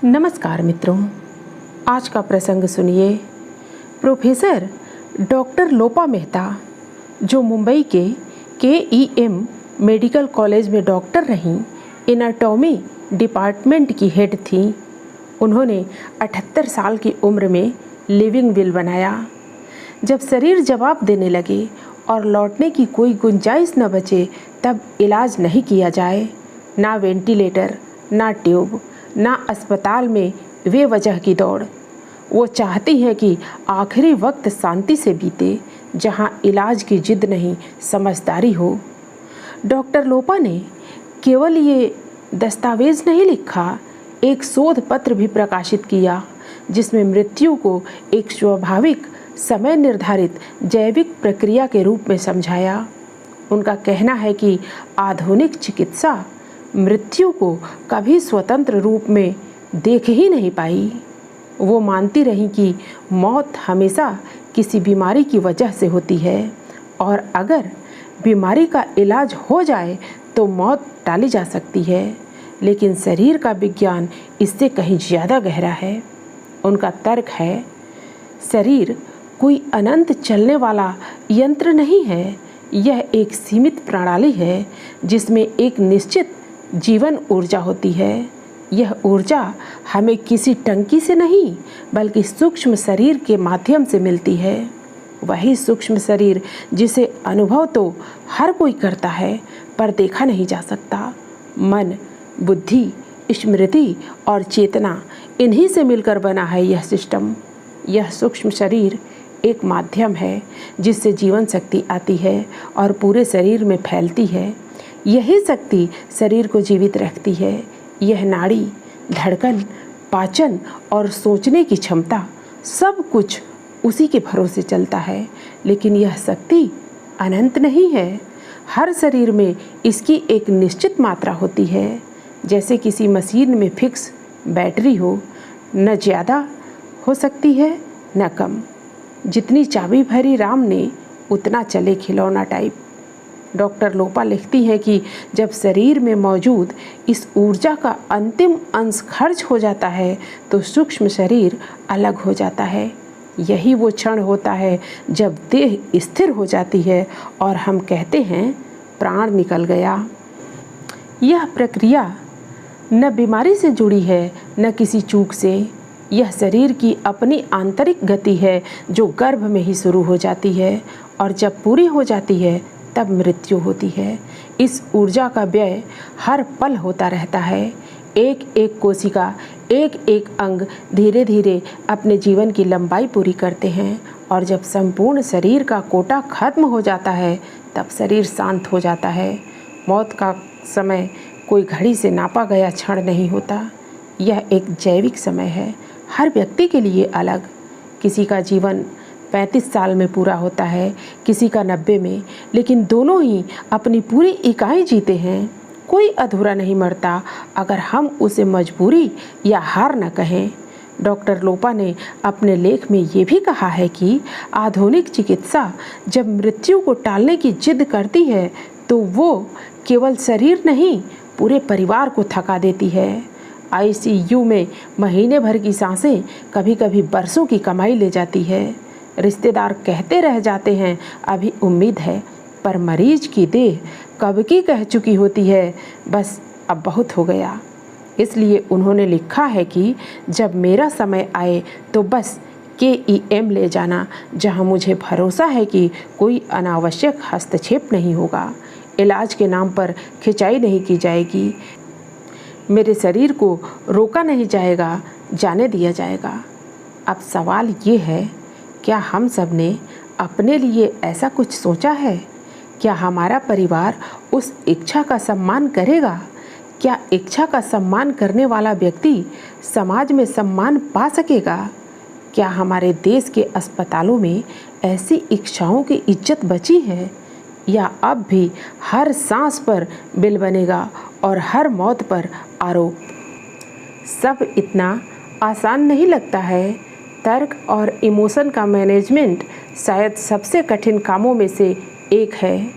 नमस्कार मित्रों, आज का प्रसंग सुनिए। प्रोफेसर डॉक्टर लोपा मेहता, जो मुंबई के KEM मेडिकल कॉलेज में डॉक्टर रहीं, एनाटॉमी डिपार्टमेंट की हेड थीं। उन्होंने 78 साल की उम्र में लिविंग विल बनाया। जब शरीर जवाब देने लगे और लौटने की कोई गुंजाइश न बचे, तब इलाज नहीं किया जाए। ना वेंटिलेटर, ना ट्यूब, ना अस्पताल में बेवजह की दौड़। वो चाहती हैं कि आखिरी वक्त शांति से बीते, जहां इलाज की जिद नहीं, समझदारी हो। डॉक्टर लोपा ने केवल ये दस्तावेज नहीं लिखा, एक शोध पत्र भी प्रकाशित किया, जिसमें मृत्यु को एक स्वाभाविक समय निर्धारित जैविक प्रक्रिया के रूप में समझाया। उनका कहना है कि आधुनिक चिकित्सा मृत्यु को कभी स्वतंत्र रूप में देख ही नहीं पाई। वो मानती रही कि मौत हमेशा किसी बीमारी की वजह से होती है, और अगर बीमारी का इलाज हो जाए तो मौत टाली जा सकती है। लेकिन शरीर का विज्ञान इससे कहीं ज़्यादा गहरा है। उनका तर्क है, शरीर कोई अनंत चलने वाला यंत्र नहीं है। यह एक सीमित प्रणाली है, जिसमें एक निश्चित जीवन ऊर्जा होती है। यह ऊर्जा हमें किसी टंकी से नहीं, बल्कि सूक्ष्म शरीर के माध्यम से मिलती है। वही सूक्ष्म शरीर जिसे अनुभव तो हर कोई करता है, पर देखा नहीं जा सकता। मन, बुद्धि, स्मृति और चेतना, इन्हीं से मिलकर बना है यह सिस्टम। यह सूक्ष्म शरीर एक माध्यम है, जिससे जीवन शक्ति आती है और पूरे शरीर में फैलती है। यही शक्ति शरीर को जीवित रखती है। यह नाड़ी, धड़कन, पाचन और सोचने की क्षमता, सब कुछ उसी के भरोसे चलता है। लेकिन यह शक्ति अनंत नहीं है। हर शरीर में इसकी एक निश्चित मात्रा होती है, जैसे किसी मशीन में फिक्स बैटरी हो, न ज़्यादा हो सकती है न कम। जितनी चाबी भरी राम ने, उतना चले खिलौना टाइप। डॉक्टर लोपा लिखती हैं कि जब शरीर में मौजूद इस ऊर्जा का अंतिम अंश खर्च हो जाता है, तो सूक्ष्म शरीर अलग हो जाता है। यही वो क्षण होता है जब देह स्थिर हो जाती है और हम कहते हैं प्राण निकल गया। यह प्रक्रिया न बीमारी से जुड़ी है, न किसी चूक से। यह शरीर की अपनी आंतरिक गति है, जो गर्भ में ही शुरू हो जाती है, और जब पूरी हो जाती है तब मृत्यु होती है। इस ऊर्जा का व्यय हर पल होता रहता है। एक एक कोशिका, एक एक अंग धीरे धीरे अपने जीवन की लंबाई पूरी करते हैं, और जब संपूर्ण शरीर का कोटा खत्म हो जाता है, तब शरीर शांत हो जाता है। मौत का समय कोई घड़ी से नापा गया क्षण नहीं होता। यह एक जैविक समय है, हर व्यक्ति के लिए अलग। किसी का जीवन 35 साल में पूरा होता है, किसी का 90 में, लेकिन दोनों ही अपनी पूरी इकाई जीते हैं। कोई अधूरा नहीं मरता, अगर हम उसे मजबूरी या हार न कहें। डॉक्टर लोपा ने अपने लेख में ये भी कहा है कि आधुनिक चिकित्सा जब मृत्यु को टालने की जिद करती है, तो वो केवल शरीर नहीं, पूरे परिवार को थका देती है। ICU में महीने भर की सांसें कभी कभी बरसों की कमाई ले जाती है। रिश्तेदार कहते रह जाते हैं अभी उम्मीद है, पर मरीज की देह कब की कह चुकी होती है बस अब बहुत हो गया। इसलिए उन्होंने लिखा है कि जब मेरा समय आए तो बस KEM ले जाना, जहां मुझे भरोसा है कि कोई अनावश्यक हस्तक्षेप नहीं होगा, इलाज के नाम पर खिंचाई नहीं की जाएगी, मेरे शरीर को रोका नहीं जाएगा, जाने दिया जाएगा। अब सवाल ये है, क्या हम सब ने अपने लिए ऐसा कुछ सोचा है? क्या हमारा परिवार उस इच्छा का सम्मान करेगा? क्या इच्छा का सम्मान करने वाला व्यक्ति समाज में सम्मान पा सकेगा? क्या हमारे देश के अस्पतालों में ऐसी इच्छाओं की इज्जत बची है, या अब भी हर सांस पर बिल बनेगा और हर मौत पर आरोप? सब इतना आसान नहीं लगता है। तर्क और इमोशन का मैनेजमेंट शायद सबसे कठिन कामों में से एक है।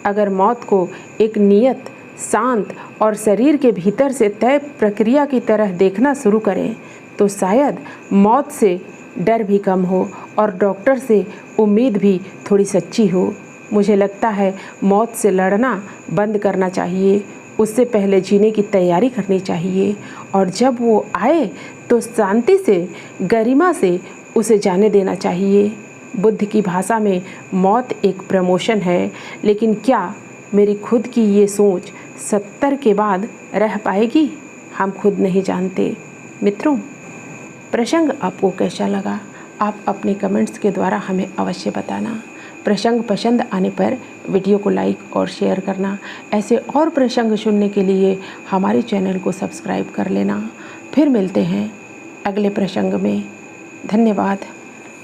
अगर मौत को एक नियत शांत और शरीर के भीतर से तय प्रक्रिया की तरह देखना शुरू करें तो शायद मौत से डर भी कम हो और डॉक्टर से उम्मीद भी थोड़ी सच्ची हो। मुझे लगता है मौत से लड़ना बंद करना चाहिए, उससे पहले जीने की तैयारी करनी चाहिए और जब वो आए तो शांति से, गरिमा से उसे जाने देना चाहिए। बुद्ध की भाषा में मौत एक प्रमोशन है, लेकिन क्या मेरी खुद की ये सोच 70 के बाद रह पाएगी? हम खुद नहीं जानते। मित्रों, प्रसंग आपको कैसा लगा? आप अपने कमेंट्स के द्वारा हमें अवश्य बताना। प्रसंग पसंद आने पर वीडियो को लाइक और शेयर करना। ऐसे और प्रसंग सुनने के लिए हमारे चैनल को सब्सक्राइब कर लेना। फिर मिलते हैं अगले प्रसंग में। धन्यवाद।